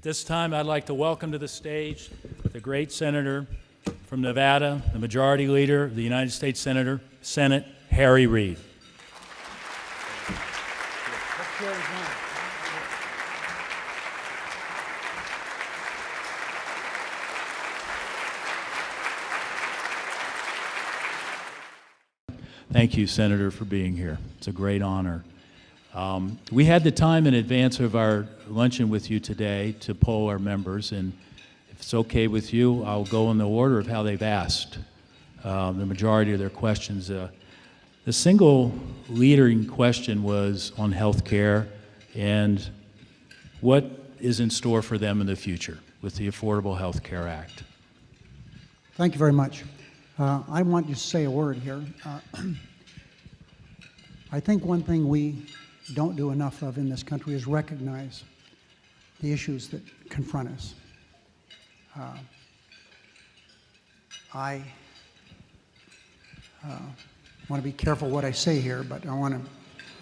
this time, I'd like to welcome to the stage the great senator from Nevada, the Majority Leader of the United States Senate, Harry Reid. Thank you, Senator, for being here. It's a great honor. We had the time in advance of our luncheon with you today to poll our members, and if it's okay with you, I'll go in the order of how they've asked the majority of their questions. The single leading question was on health care and what is in store for them in the future with the Affordable Health Care Act. Thank you very much. I want you to say a word here. I think one thing we don't do enough of in this country is recognize the issues that confront us. I want to be careful what I say here, but I want to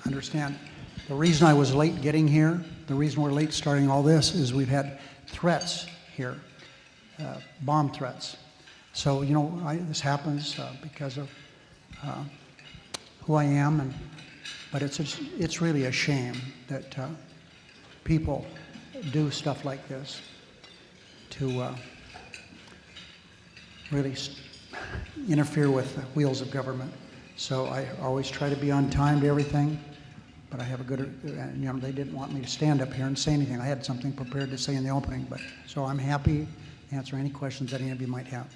understand the reason I was late getting here, the reason we're late starting all this is we've had threats here, bomb threats. So, you know, this happens because of who I am, but it's really a shame that people do stuff like this to really interfere with the wheels of government. So I always try to be on time to everything, but I have a good, you know, they didn't want me to stand up here and say anything. I had something prepared to say in the opening, but so I'm happy to answer any questions that any of you might have.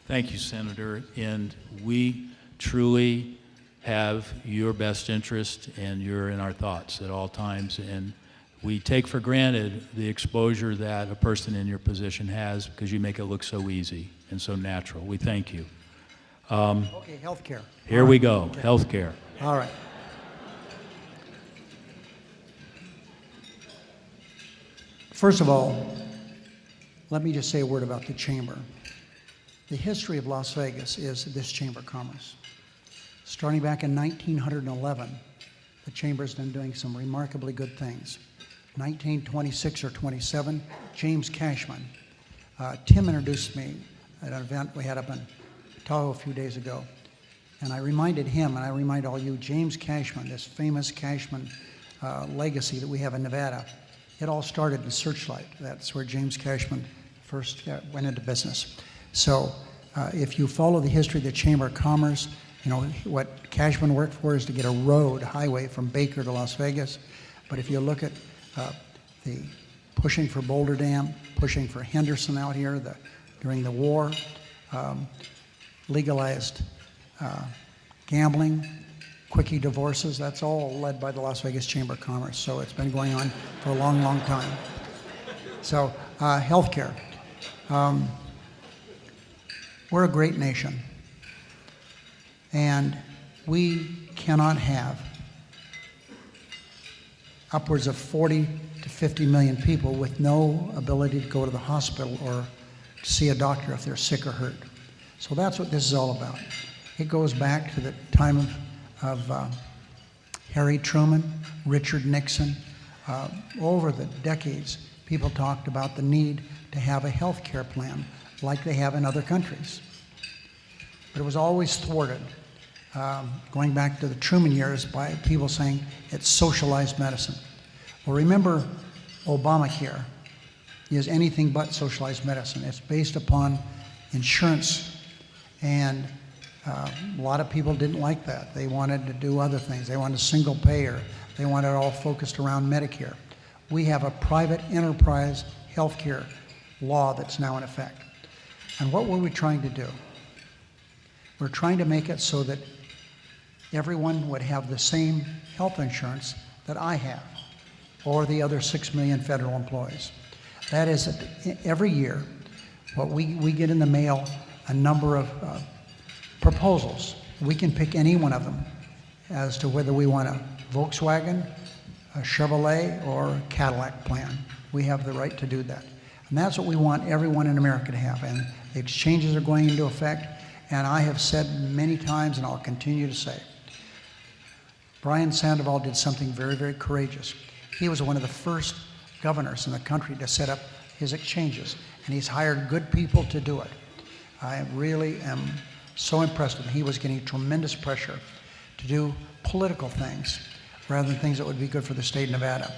Thank you, Senator, and we truly have your best interest, and you're in our thoughts at all times, and we take for granted the exposure that a person in your position has because you make it look so easy and so natural. We thank you. Okay, healthcare. Here we go, okay. Healthcare. All right. First of all, let me just say a word about the chamber. The history of Las Vegas is this Chamber of Commerce. Starting back in 1911, the Chamber's been doing some remarkably good things. 1926 or 27, James Cashman. Tim introduced me at an event we had up in Tahoe a few days ago. And I reminded him, and I remind all you, James Cashman, this famous Cashman legacy that we have in Nevada, it all started in Searchlight. That's where James Cashman first went into business. So if you follow the history of the Chamber of Commerce, you know, what Cashman worked for is to get a road, highway from Baker to Las Vegas. But if you look at the pushing for Boulder Dam, pushing for Henderson out here during the war, legalized gambling, quickie divorces, that's all led by the Las Vegas Chamber of Commerce. So it's been going on for a long, long time. So healthcare. We're a great nation, and we cannot have upwards of 40 to 50 million people with no ability to go to the hospital or to see a doctor if they're sick or hurt. So that's what this is all about. It goes back to the time of Harry Truman, Richard Nixon. Over the decades, people talked about the need to have a health care plan like they have in other countries. But it was always thwarted, going back to the Truman years, by people saying it's socialized medicine. Well, remember, Obamacare is anything but socialized medicine. It's based upon insurance, and a lot of people didn't like that. They wanted to do other things. They wanted a single payer. They wanted it all focused around Medicare. We have a private enterprise healthcare law that's now in effect. And what were we trying to do? We're trying to make it so that everyone would have the same health insurance that I have, or the other 6 million federal employees. That is, every year, what we get in the mail a number of proposals. We can pick any one of them as to whether we want a Volkswagen, a Chevrolet, or a Cadillac plan. We have the right to do that. And that's what we want everyone in America to have. And the exchanges are going into effect. And I have said many times, and I'll continue to say, Brian Sandoval did something very, very courageous. He was one of the first governors in the country to set up his exchanges, and he's hired good people to do it. I really am so impressed with him. He was getting tremendous pressure to do political things rather than things that would be good for the state of Nevada.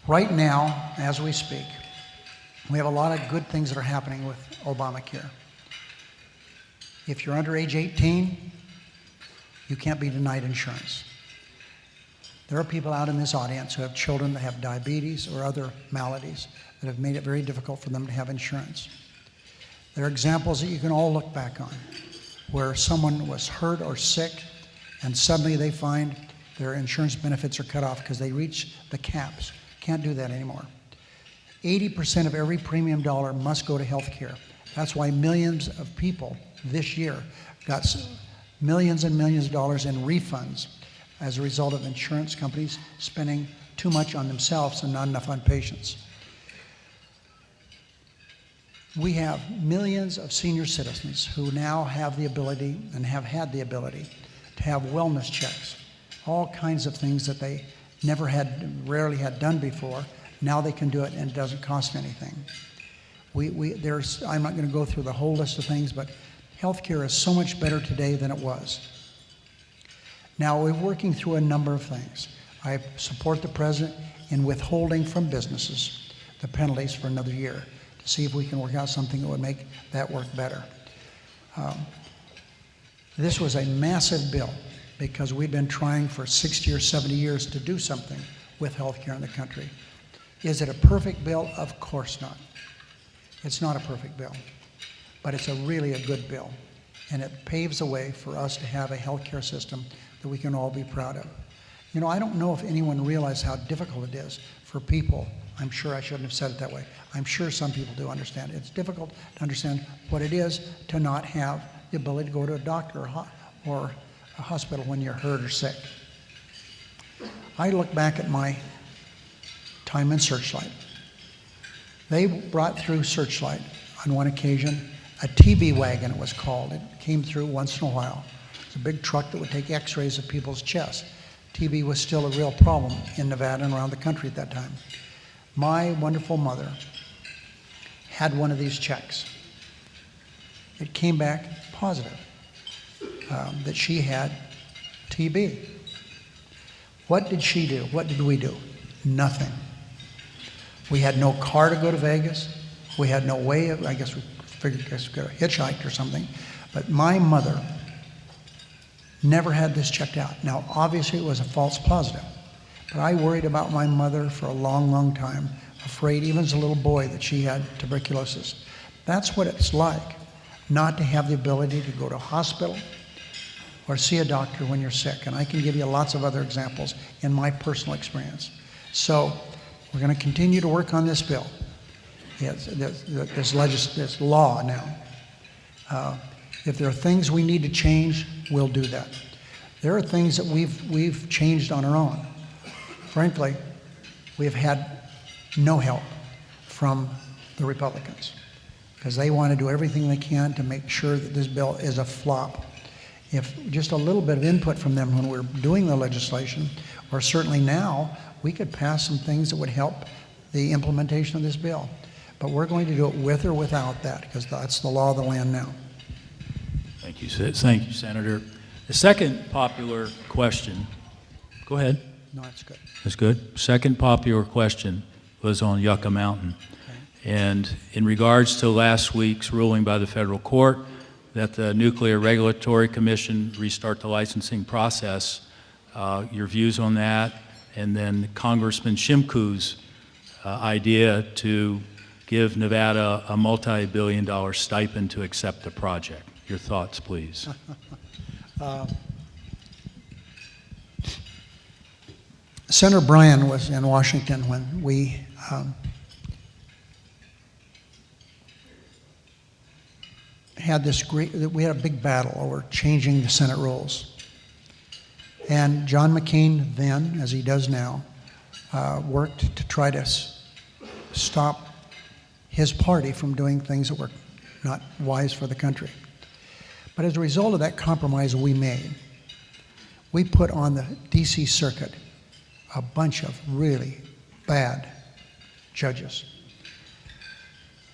Right now, as we speak, we have a lot of good things that are happening with Obamacare. If you're under age 18, you can't be denied insurance. There are people out in this audience who have children that have diabetes or other maladies that have made it very difficult for them to have insurance. There are examples that you can all look back on where someone was hurt or sick and suddenly they find their insurance benefits are cut off because they reach the caps. Can't do that anymore. 80% of every premium dollar must go to health care. That's why millions of people this year got millions and millions of dollars in refunds as a result of insurance companies spending too much on themselves and not enough on patients. We have millions of senior citizens who now have the ability and have had the ability to have wellness checks, all kinds of things that they rarely had done before. Now they can do it and it doesn't cost anything. I'm not going to go through the whole list of things, but healthcare is so much better today than it was. Now we're working through a number of things. I support the president in withholding from businesses the penalties for another year to see if we can work out something that would make that work better. This was a massive bill because we've been trying for 60 or 70 years to do something with healthcare in the country. Is it a perfect bill? Of course not. It's not a perfect bill, but it's really a good bill, and it paves the way for us to have a healthcare system that we can all be proud of. You know, I don't know if anyone realizes how difficult it is for people. I'm sure I shouldn't have said it that way. I'm sure some people do understand it. It's difficult to understand what it is to not have the ability to go to a doctor or a hospital when you're hurt or sick. I look back at my time in Searchlight. They brought through Searchlight on one occasion a TB wagon, it was called. It came through once in a while. It's a big truck that would take x-rays of people's chests. TB was still a real problem in Nevada and around the country at that time. My wonderful mother had one of these checks. It came back positive that she had TB. What did she do? What did we do? Nothing. We had no car to go to Vegas. We had no way of, I guess we figured we could have hitchhiked or something. But my mother never had this checked out. Now, obviously it was a false positive, but I worried about my mother for a long, long time, afraid even as a little boy that she had tuberculosis. That's what it's like, not to have the ability to go to a hospital or see a doctor when you're sick. And I can give you lots of other examples in my personal experience. So we're going to continue to work on this bill, this law now. If there are things we need to change, we'll do that. There are things that we've changed on our own. Frankly, we've had no help from the Republicans because they want to do everything they can to make sure that this bill is a flop. If just a little bit of input from them when we're doing the legislation, or certainly now, we could pass some things that would help the implementation of this bill. But we're going to do it with or without that because that's the law of the land now. Thank you, Senator. The second popular question, go ahead. No, that's good. That's good. Second popular question was on Yucca Mountain. Okay. And in regards to last week's ruling by the federal court that the Nuclear Regulatory Commission restart the licensing process, your views on that, and then Congressman Shimku's idea to give Nevada a multi-billion-dollar stipend to accept the project. Your thoughts, please. Senator Bryan was in Washington when we had a big battle over changing the Senate rules. And John McCain then, as he does now, worked to try to stop his party from doing things that were not wise for the country. But as a result of that compromise we made, we put on the DC circuit a bunch of really bad judges.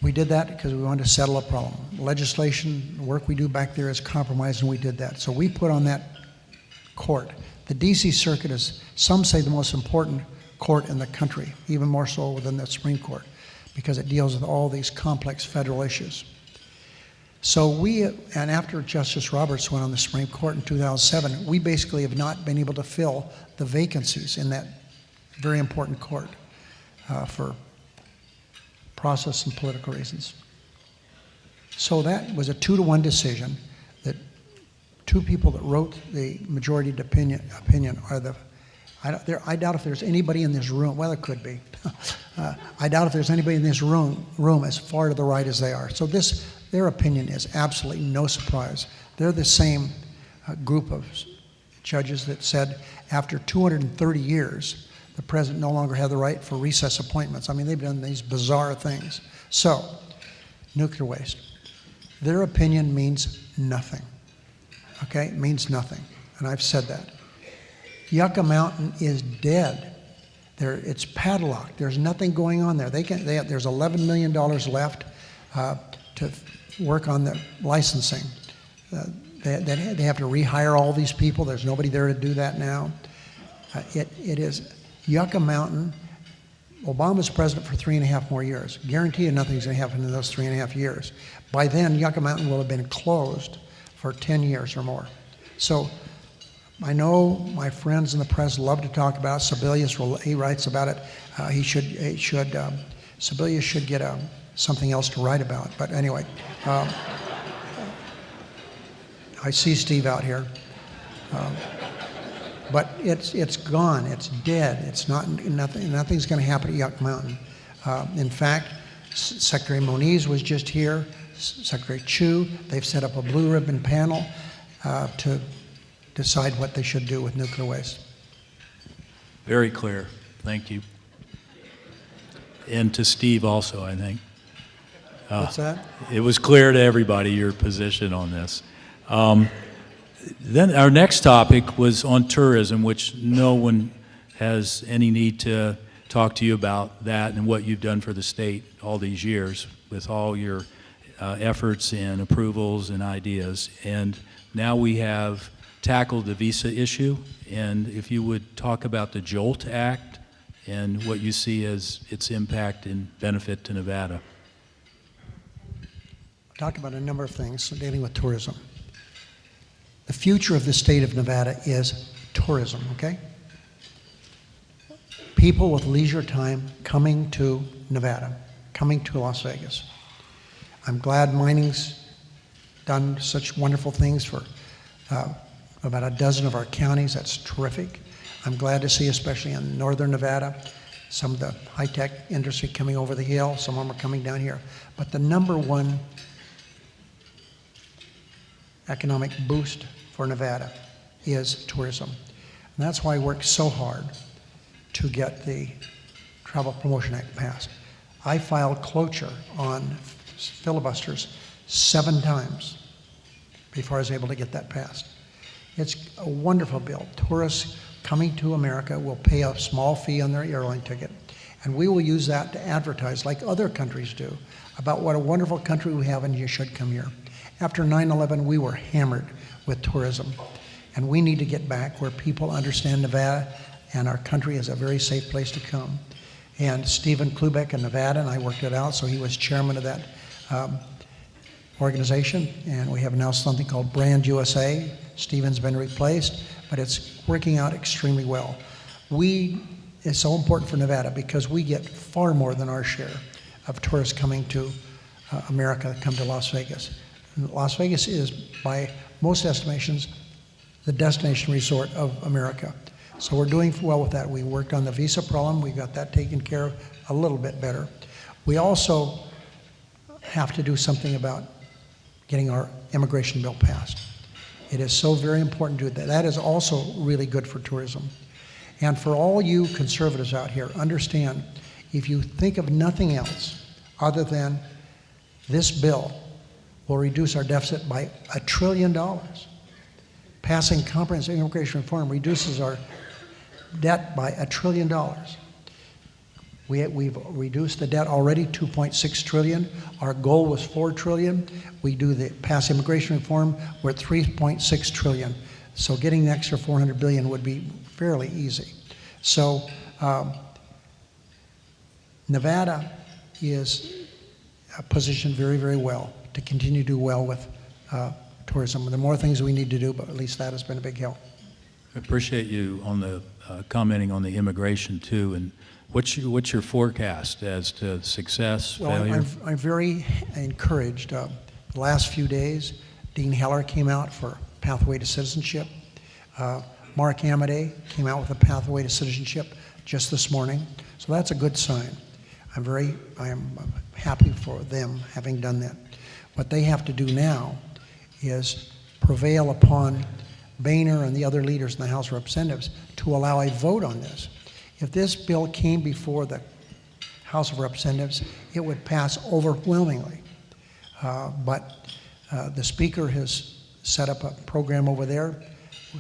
We did that because we wanted to settle a problem. Legislation, the work we do back there is compromised, and we did that. So we put on that court. The D.C. Circuit is, some say, the most important court in the country, even more so than the Supreme Court, because it deals with all these complex federal issues. So and after Justice Roberts went on the Supreme Court in 2007, we basically have not been able to fill the vacancies in that very important court for process and political reasons. So that was a 2-to-1 decision that two people that wrote the majority opinion are the, I doubt if there's anybody in this room, well, it could be. I doubt if there's anybody in this room as far to the right as they are. So their opinion is absolutely no surprise. They're the same group of judges that said after 230 years, the president no longer had the right for recess appointments. I mean, they've done these bizarre things. So, nuclear waste. Their opinion means nothing. Okay? It means nothing. And I've said that. Yucca Mountain is dead. It's padlocked. There's nothing going on there. There's $11 million left to work on the licensing. They have to rehire all these people. There's nobody there to do that now. It is Yucca Mountain. Obama's president for 3.5 more years. Guaranteed nothing's going to happen in those 3.5 years. By then, Yucca Mountain will have been closed for 10 years or more. So I know my friends in the press love to talk about it. Sebelius, he writes about it. Sebelius should get something else to write about. But anyway, I see Steve out here. But it's gone. It's dead. It's nothing's going to happen at Yucca Mountain. In fact, Secretary Moniz was just here. Secretary Chu. They've set up a blue ribbon panel to decide what they should do with nuclear waste. Very clear. Thank you. And to Steve also, I think. What's that? It was clear to everybody your position on this. Then our next topic was on tourism, which no one has any need to talk to you about that and what you've done for the state all these years with all your efforts and approvals and ideas. And now we have tackled the visa issue, and if you would talk about the JOLT Act and what you see as its impact and benefit to Nevada. Talk about a number of things dealing with tourism. The future of the state of Nevada is tourism, okay? People with leisure time coming to Nevada, coming to Las Vegas. I'm glad mining's done such wonderful things for about a dozen of our counties. That's terrific. I'm glad to see, especially in northern Nevada, some of the high-tech industry coming over the hill. Some of them are coming down here. But the number one economic boost for Nevada is tourism. And that's why I worked so hard to get the Travel Promotion Act passed. I filed cloture on filibusters 7 times before I was able to get that passed. It's a wonderful bill. Tourists coming to America will pay a small fee on their airline ticket, and we will use that to advertise, like other countries do, about what a wonderful country we have and you should come here. After 9/11, we were hammered with tourism, and we need to get back where people understand Nevada and our country is a very safe place to come. And Stephen Klubeck in Nevada, and I worked it out, so he was chairman of that organization, and we have now something called Brand USA. Stephen's been replaced, but it's working out extremely well. It's so important for Nevada because we get far more than our share of tourists coming to America, come to Las Vegas. And Las Vegas is, by most estimations, the destination resort of America. So we're doing well with that. We worked on the visa problem. We got that taken care of a little bit better. We also have to do something about getting our immigration bill passed. It is so very important to do that. That is also really good for tourism. And for all you conservatives out here, understand, if you think of nothing else other than this bill will reduce our deficit by $1 trillion. Passing comprehensive immigration reform reduces our debt by $1 trillion. We've reduced the debt already, 2.6 trillion. Our goal was 4 trillion. We do the pass immigration reform, we're at 3.6 trillion. So getting the extra 400 billion would be fairly easy. So Nevada is positioned very, very well to continue to do well with tourism. There are more things we need to do, but at least that has been a big help. I appreciate you on the commenting on the immigration too, and what's your forecast as to success, failure? I'm very encouraged. The last few days, Dean Heller came out for Pathway to Citizenship. Mark Amadei came out with a Pathway to Citizenship just this morning. So that's a good sign. I am happy for them having done that. What they have to do now is prevail upon Boehner and the other leaders in the House of Representatives to allow a vote on this. If this bill came before the House of Representatives, it would pass overwhelmingly. But the Speaker has set up a program over there.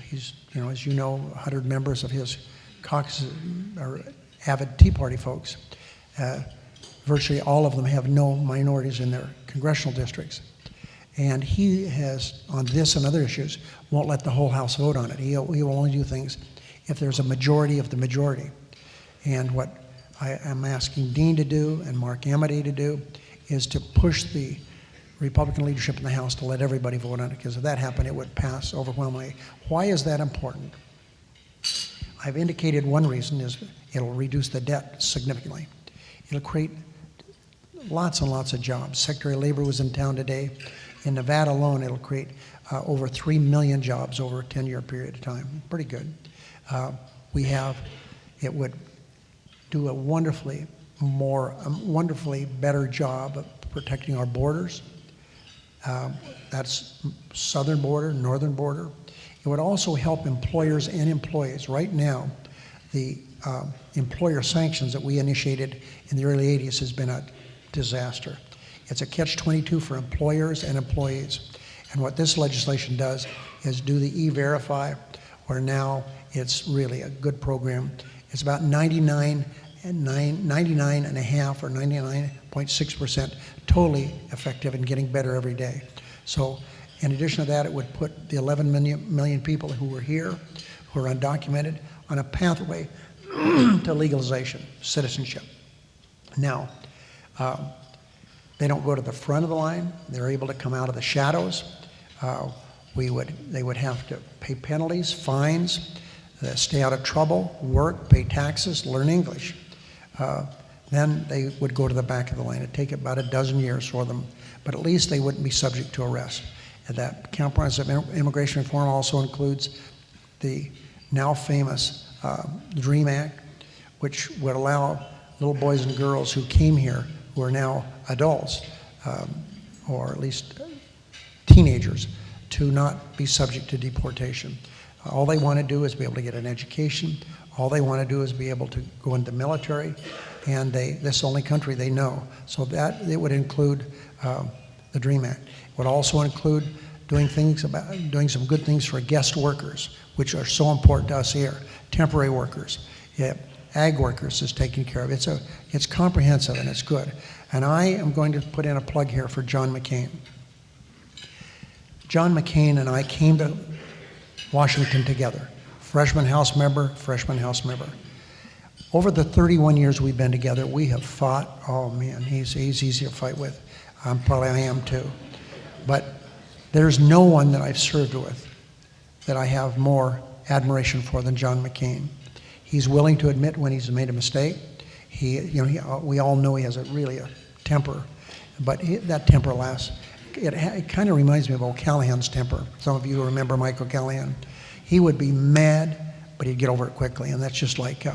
He's, as you know, 100 members of his caucus are avid Tea Party folks. Virtually all of them have no minorities in their congressional districts. And he has, on this and other issues, won't let the whole House vote on it. He will only do things if there's a majority of the majority. And what I am asking Dean to do and Mark Amadei to do is to push the Republican leadership in the House to let everybody vote on it, because if that happened, it would pass overwhelmingly. Why is that important? I've indicated one reason is it'll reduce the debt significantly. It'll create lots and lots of jobs. Secretary of Labor was in town today. In Nevada alone, it'll create over 3 million jobs over a 10-year period of time. Pretty good. It would do a wonderfully better job of protecting our borders. That's southern border, northern border. It would also help employers and employees. Right now, the employer sanctions that we initiated in the early 80s has been a disaster. It's a catch-22 for employers and employees. And what this legislation does is do the E-Verify, where now it's really a good program. It's about 99.5 or 99.6% totally effective and getting better every day. So in addition to that, it would put the 11 million people who were here, who are undocumented, on a pathway to legalization, citizenship. Now, they don't go to the front of the line. They're able to come out of the shadows. They would have to pay penalties, fines, stay out of trouble, work, pay taxes, learn English. Then they would go to the back of the line. It'd take about a dozen years for them, but at least they wouldn't be subject to arrest. And that comprehensive immigration reform also includes the now famous DREAM Act, which would allow little boys and girls who came here, who are now adults, or at least teenagers, to not be subject to deportation. All they want to do is be able to get an education. All they want to do is be able to go into the military, and this is the only country they know. So that it would include the DREAM Act. It would also include doing some good things for guest workers, which are so important to us here. Temporary workers, ag workers is taken care of. It's comprehensive and it's good. And I am going to put in a plug here for John McCain. John McCain and I came to Washington together. Freshman House member. Over the 31 years we've been together, we have fought. Oh man, he's easy to fight with. I am too. But there's no one that I've served with that I have more admiration for than John McCain. He's willing to admit when he's made a mistake. We all know he has a temper, but that temper lasts. It kind of reminds me of O'Callahan's temper. Some of you remember Mike O'Callahan. He would be mad, but he'd get over it quickly, and that's just like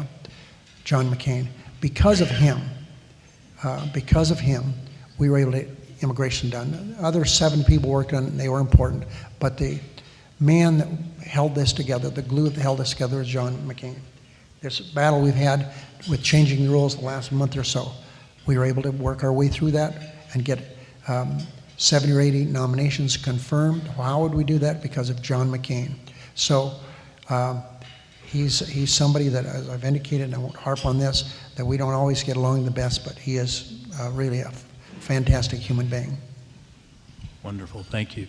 John McCain. Because of him, we were able to get immigration done. Other 7 people worked on it, and they were important, but the man that held this together, the glue that held this together, is John McCain. This battle we've had with changing the rules the last month or so, we were able to work our way through that and get 70 or 80 nominations confirmed. How would we do that? Because of John McCain. So He's somebody that, as I've indicated, and I won't harp on this, that we don't always get along the best, but he is really a fantastic human being. Wonderful, thank you.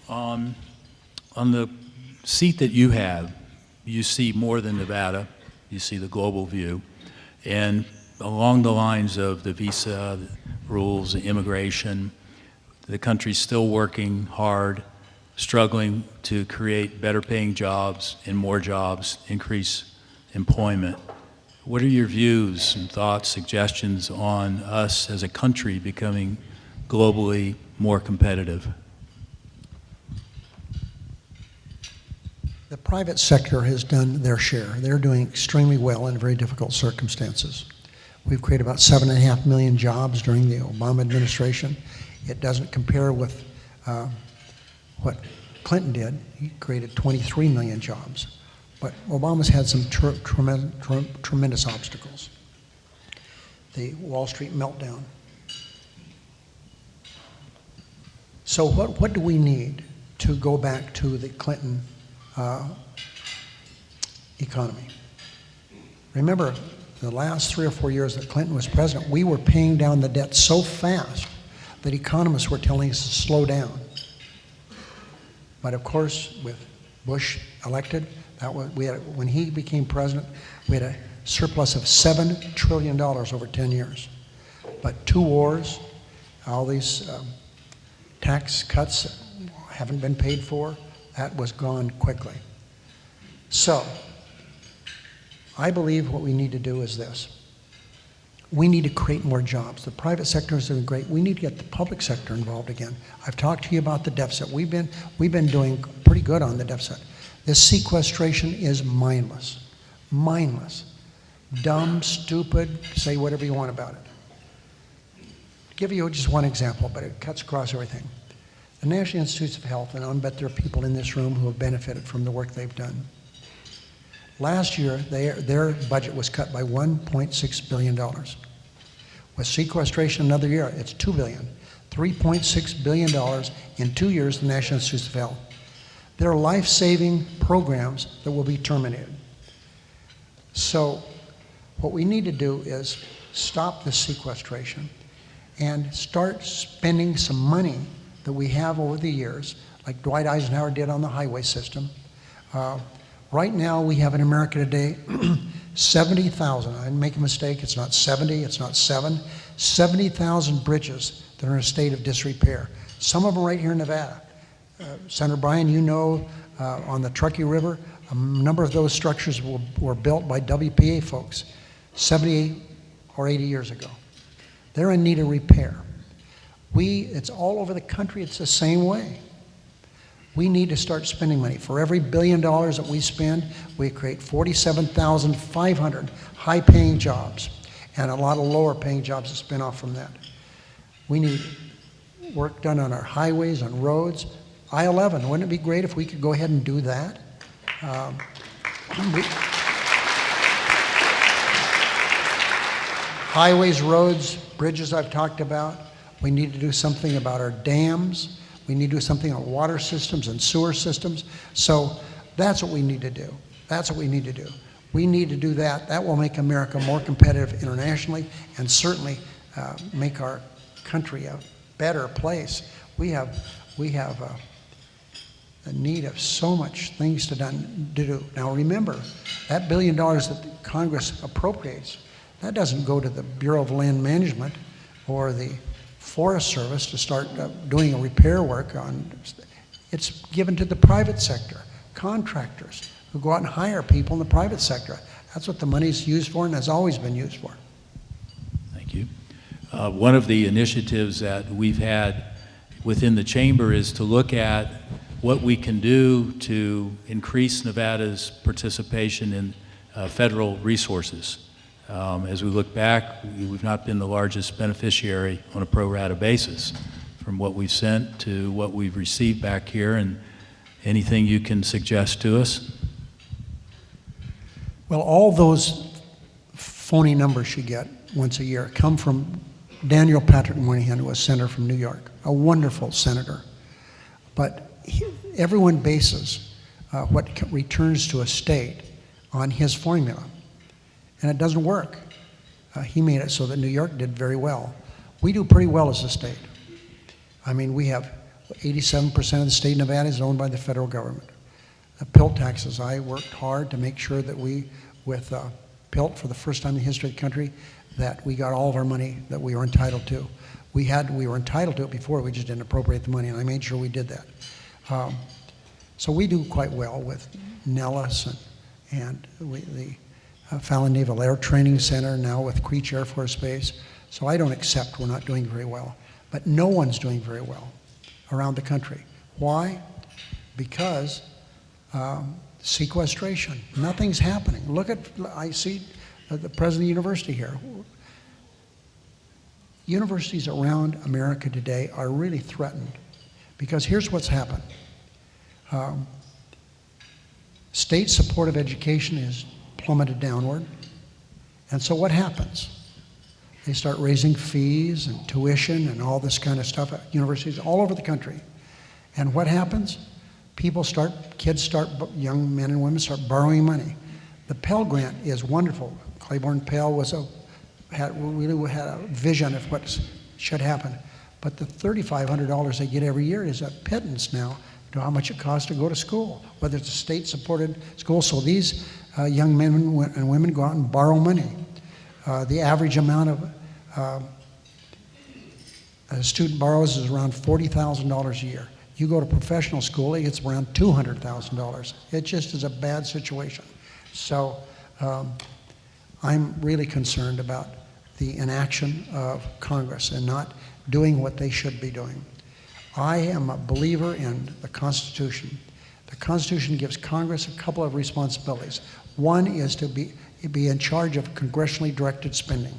On the seat that you have, you see more than Nevada, you see the global view, and along the lines of the visa rules, immigration, the country's still working hard, struggling to create better paying jobs and more jobs, increase employment. What are your views and thoughts, suggestions on us as a country becoming globally more competitive? The private sector has done their share. They're doing extremely well in very difficult circumstances. We've created about 7.5 million jobs during the Obama administration. It doesn't compare with what Clinton did. He created 23 million jobs. But Obama's had some tremendous obstacles. The Wall Street meltdown. So what do we need to go back to the Clinton economy? Remember, the last 3 or 4 years that Clinton was president, we were paying down the debt so fast that economists were telling us to slow down. But of course, with Bush elected, when he became president, we had a surplus of $7 trillion over 10 years. But 2 wars, all these tax cuts that haven't been paid for, that was gone quickly. So, I believe what we need to do is this. We need to create more jobs. The private sector is doing great. We need to get the public sector involved again. I've talked to you about the deficit. We've been doing pretty good on the deficit. This sequestration is mindless. Mindless. Dumb, stupid, say whatever you want about it. I'll give you just one example, but it cuts across everything. The National Institutes of Health, and I'll bet there are people in this room who have benefited from the work they've done. Last year, their budget was cut by $1.6 billion. With sequestration another year, it's $2 billion. $3.6 billion in 2 years, the National Institutes of Health. There are life-saving programs that will be terminated. So what we need to do is stop this sequestration and start spending some money that we have over the years, like Dwight Eisenhower did on the highway system. Right now, we have in America today 70,000. I didn't make a mistake. It's not 70. It's not 7. 70,000 bridges that are in a state of disrepair. Some of them right here in Nevada. Senator Bryan, you know, on the Truckee River, a number of those structures were built by WPA folks 70 or 80 years ago. They're in need of repair. It's all over the country. It's the same way. We need to start spending money. For every $1 billion that we spend, we create 47,500 high-paying jobs and a lot of lower-paying jobs that spin off from that. We need work done on our highways, on roads. I-11, wouldn't it be great if we could go ahead and do that? Highways, roads, bridges I've talked about. We need to do something about our dams. We need to do something on water systems and sewer systems. So that's what we need to do. That's what we need to do. We need to do that. That will make America more competitive internationally and certainly make our country a better place. We have a need of so much things to do. Now remember, that $1 billion that Congress appropriates, that doesn't go to the Bureau of Land Management or the Forest Service to start doing a repair work on. It's given to the private sector, contractors who go out and hire people in the private sector. That's what the money's used for and has always been used for. Thank you. One of the initiatives that we've had within the chamber is to look at what we can do to increase Nevada's participation in federal resources. As we look back, we've not been the largest beneficiary on a pro rata basis from what we've sent to what we've received back here, and anything you can suggest to us? Well, all those phony numbers you get once a year come from Daniel Patrick Moynihan, who was senator from New York, a wonderful senator. But everyone bases what returns to a state on his formula. And it doesn't work. He made it so that New York did very well. We do pretty well as a state. I mean, we have 87% of the state of Nevada is owned by the federal government. PILT taxes, I worked hard to make sure that we, with PILT for the first time in the history of the country, that we got all of our money that we were entitled to. We were entitled to it before, we just didn't appropriate the money, and I made sure we did that. So we do quite well with Nellis and the Fallon Naval Air Training Center, now with Creech Air Force Base. So I don't accept we're not doing very well. But no one's doing very well around the country. Why? Because sequestration. Nothing's happening. Look at, I see the president of the university here. Universities around America today are really threatened because here's what's happened. State support of education is plummeted downward. And so what happens? They start raising fees and tuition and all this kind of stuff at universities all over the country. And what happens? Kids start, young men and women start borrowing money. The Pell Grant is wonderful. Claiborne Pell really had a vision of what should happen. But the $3,500 they get every year is a pittance now to how much it costs to go to school, whether it's a state-supported school. So these young men and women go out and borrow money. The average amount of a student borrows is around $40,000 a year. You go to professional school, it's around $200,000. It just is a bad situation. So I'm really concerned about the inaction of Congress and not doing what they should be doing. I am a believer in the Constitution. The Constitution gives Congress a couple of responsibilities. One is to be in charge of congressionally directed spending.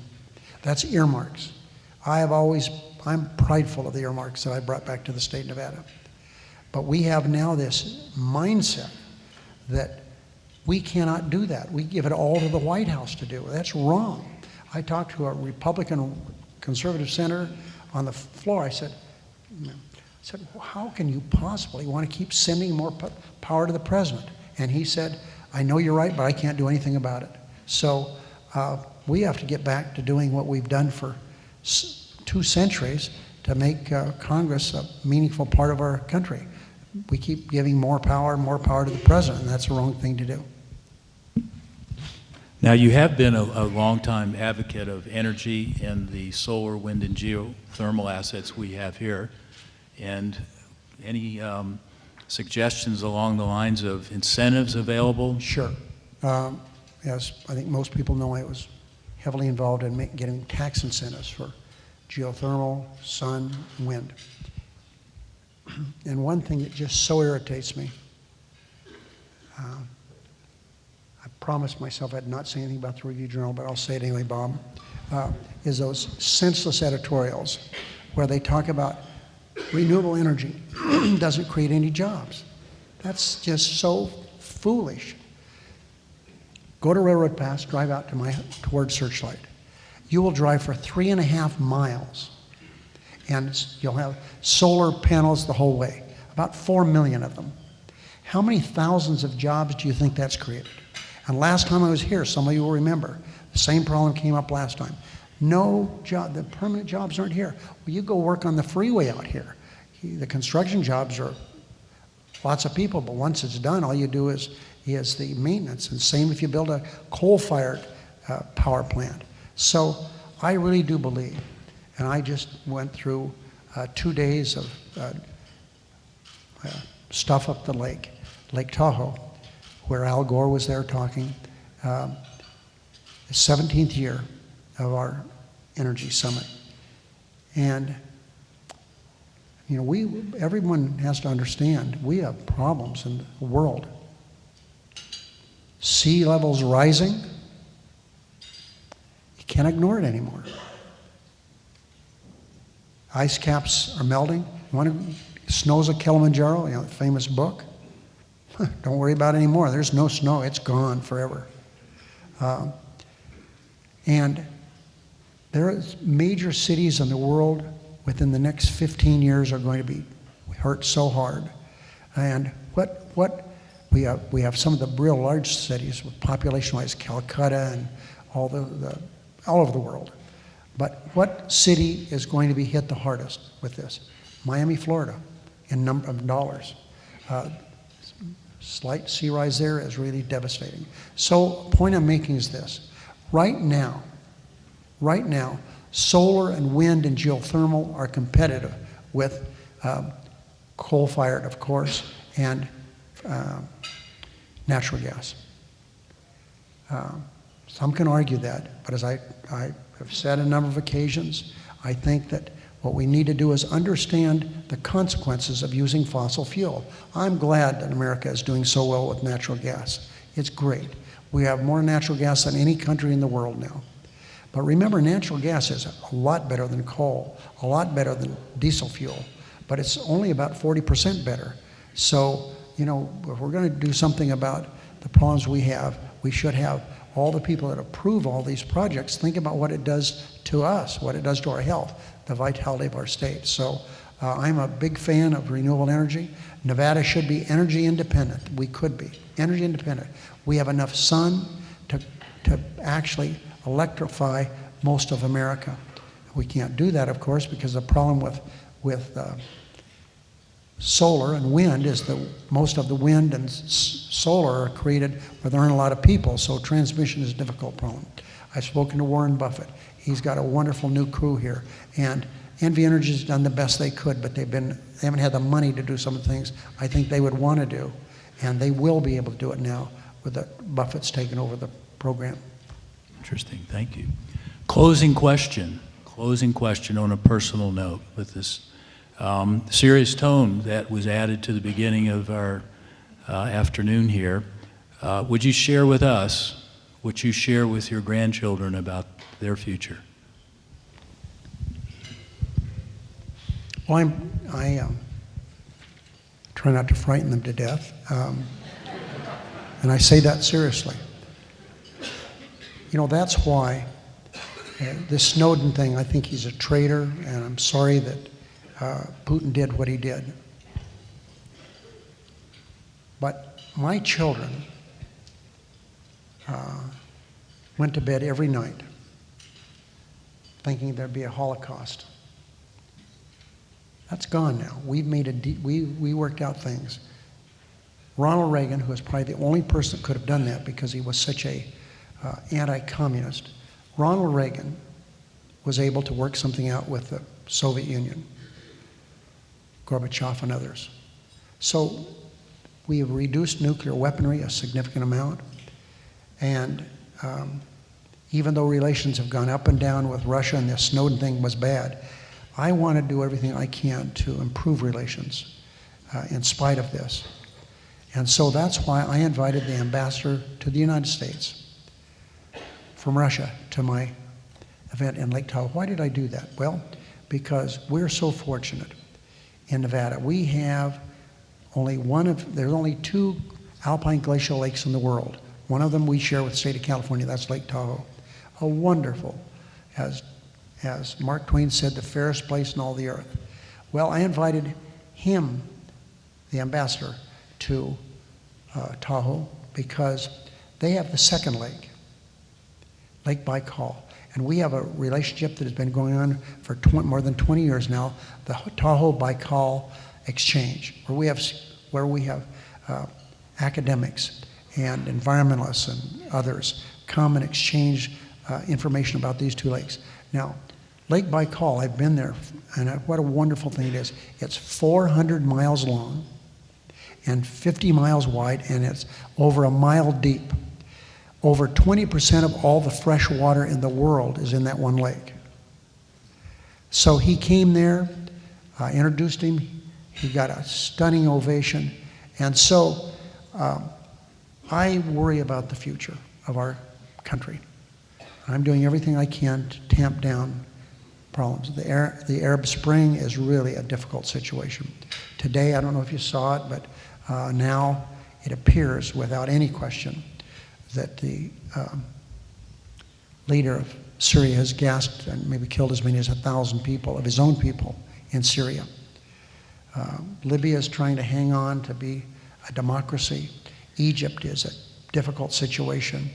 That's earmarks. I'm prideful of the earmarks that I brought back to the state of Nevada. But we have now this mindset that we cannot do that. We give it all to the White House to do. That's wrong. I talked to a Republican conservative senator on the floor. I said, well, how can you possibly want to keep sending more power to the president? And he said, I know you're right, but I can't do anything about it. So we have to get back to doing what we've done for 2 centuries to make Congress a meaningful part of our country. We keep giving more power to the president, and that's the wrong thing to do. Now, you have been a longtime advocate of energy and the solar, wind, and geothermal assets we have here. And any suggestions along the lines of incentives available? Sure. As I think most people know, I was heavily involved in getting tax incentives for geothermal, sun, wind. And one thing that just so irritates me, I promised myself I'd not say anything about the Review Journal, but I'll say it anyway, Bob, is those senseless editorials where they talk about renewable energy doesn't create any jobs. That's just so foolish. Go to Railroad Pass, drive out toward Searchlight. You will drive for 3.5 miles, and you'll have solar panels the whole way, about 4 million of them. How many thousands of jobs do you think that's created? And last time I was here, some of you will remember, the same problem came up last time. No job, the permanent jobs aren't here. Well, you go work on the freeway out here. The construction jobs are lots of people, but once it's done, all you do is the maintenance. And same if you build a coal-fired power plant. So I really do believe, and I just went through 2 days of stuff up the Lake Tahoe, where Al Gore was there talking. The 17th year of our energy summit. And you know, everyone has to understand we have problems in the world. Sea levels rising, you can't ignore it anymore. Ice caps are melting. Snows of Kilimanjaro, you know, the famous book. Don't worry about it anymore. There's no snow. It's gone forever. And there are major cities in the world within the next 15 years are going to be hurt so hard. And what we have some of the real large cities with population-wise, Calcutta and all over the world. But what city is going to be hit the hardest with this? Miami, Florida, in number of dollars. Slight sea rise there is really devastating. So point I'm making is this. Right now, solar and wind and geothermal are competitive with coal-fired, of course, and natural gas. Some can argue that, but as I have said on a number of occasions, I think that what we need to do is understand the consequences of using fossil fuel. I'm glad that America is doing so well with natural gas. It's great. We have more natural gas than any country in the world now. But remember, natural gas is a lot better than coal, a lot better than diesel fuel, but it's only about 40% better. So, you know, if we're going to do something about the problems we have, we should have all the people that approve all these projects think about what it does to us, what it does to our health, the vitality of our state. So I'm a big fan of renewable energy. Nevada should be energy independent. We could be energy independent. We have enough sun to actually electrify most of America. We can't do that, of course, because the problem with solar and wind is that most of the wind and solar are created where there aren't a lot of people, so transmission is a difficult problem. I've spoken to Warren Buffett. He's got a wonderful new crew here, and NV Energy has done the best they could, but they haven't had the money to do some of the things I think they would want to do, and they will be able to do it now with the Buffett's taken over the program. Interesting, thank you. Closing question on a personal note with this serious tone that was added to the beginning of our afternoon here. Would you share with us what you share with your grandchildren about their future? Well, I try not to frighten them to death, and I say that seriously. You know, that's why this Snowden thing, I think he's a traitor, and I'm sorry that Putin did what he did. But my children went to bed every night thinking there'd be a Holocaust. That's gone now. We've made we worked out things. Ronald Reagan, who was probably the only person that could have done that because he was such a anti-communist, Ronald Reagan was able to work something out with the Soviet Union, Gorbachev and others. So we have reduced nuclear weaponry a significant amount, and even though relations have gone up and down with Russia and this Snowden thing was bad, I want to do everything I can to improve relations in spite of this. And so that's why I invited the ambassador to the United States from Russia to my event in Lake Tahoe. Why did I do that? Well, because we're so fortunate in Nevada. We have there's only 2 alpine glacial lakes in the world. One of them we share with the state of California, that's Lake Tahoe. A wonderful, as Mark Twain said, the fairest place in all the earth. Well, I invited him, the ambassador, to Tahoe because they have the second lake, Lake Baikal. And we have a relationship that has been going on for more than 20 years now, the Tahoe-Baikal Exchange, where we have academics and environmentalists and others come and exchange information about these 2 lakes. Now, Lake Baikal, I've been there, and what a wonderful thing it is. It's 400 miles long and 50 miles wide, and it's over a mile deep. Over 20% of all the fresh water in the world is in that one lake. So he came there, introduced him, he got a stunning ovation, and so I worry about the future of our country. I'm doing everything I can to tamp down problems. The Arab Spring is really a difficult situation. Today, I don't know if you saw it, but now it appears without any question that the leader of Syria has gassed and maybe killed as many as 1,000 people, of his own people, in Syria. Libya is trying to hang on to be a democracy. Egypt is a difficult situation.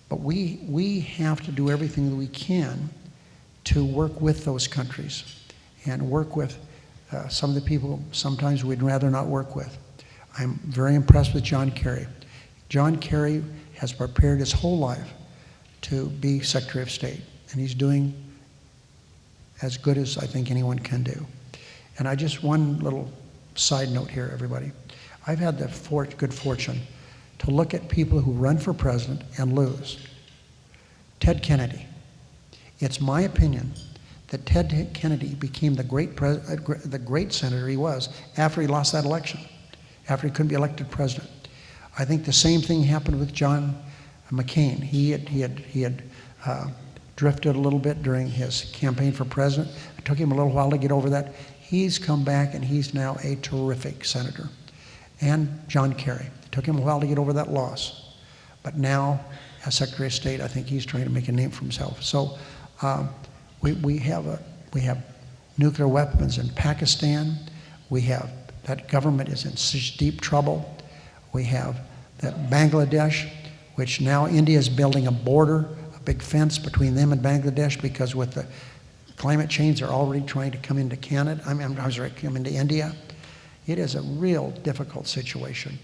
But we have to do everything that we can to work with those countries and work with some of the people sometimes we'd rather not work with. I'm very impressed with John Kerry. John Kerry has prepared his whole life to be Secretary of State, and he's doing as good as I think anyone can do. And I just, one little side note here, everybody. I've had the good fortune to look at people who run for president and lose. Ted Kennedy. It's my opinion that Ted Kennedy became the great senator he was after he lost that election, after he couldn't be elected president. I think the same thing happened with John McCain. He had drifted a little bit during his campaign for president. It took him a little while to get over that. He's come back and he's now a terrific senator. And John Kerry. It took him a while to get over that loss. But now, as Secretary of State, I think he's trying to make a name for himself. So we have nuclear weapons in Pakistan. We have, that government is in such deep trouble. We have that Bangladesh, which now India is building a border, a big fence between them and Bangladesh, because with the climate change, they're already trying to come into Canada. Come into India. It is a real difficult situation.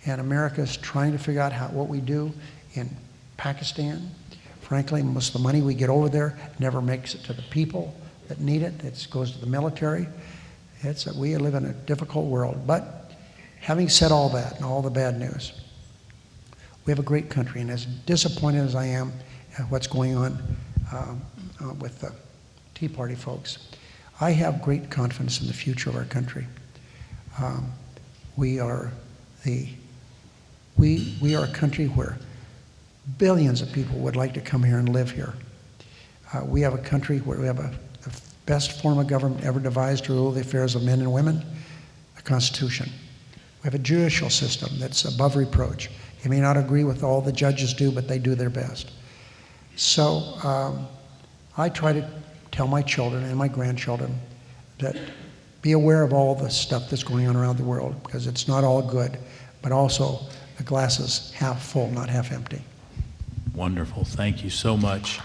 And America is trying to figure out what we do in Pakistan. Frankly, most of the money we get over there never makes it to the people that need it. It goes to the military. We live in a difficult world. But having said all that and all the bad news, we have a great country. And as disappointed as I am at what's going on with the Tea Party folks, I have great confidence in the future of our country. We are a country where billions of people would like to come here and live here. We have a country where we have the best form of government ever devised to rule the affairs of men and women, the Constitution. We have a judicial system that's above reproach. You may not agree with all the judges do, but they do their best. So I try to tell my children and my grandchildren that be aware of all the stuff that's going on around the world, because it's not all good, but also the glass is half full, not half empty. Wonderful. Thank you so much.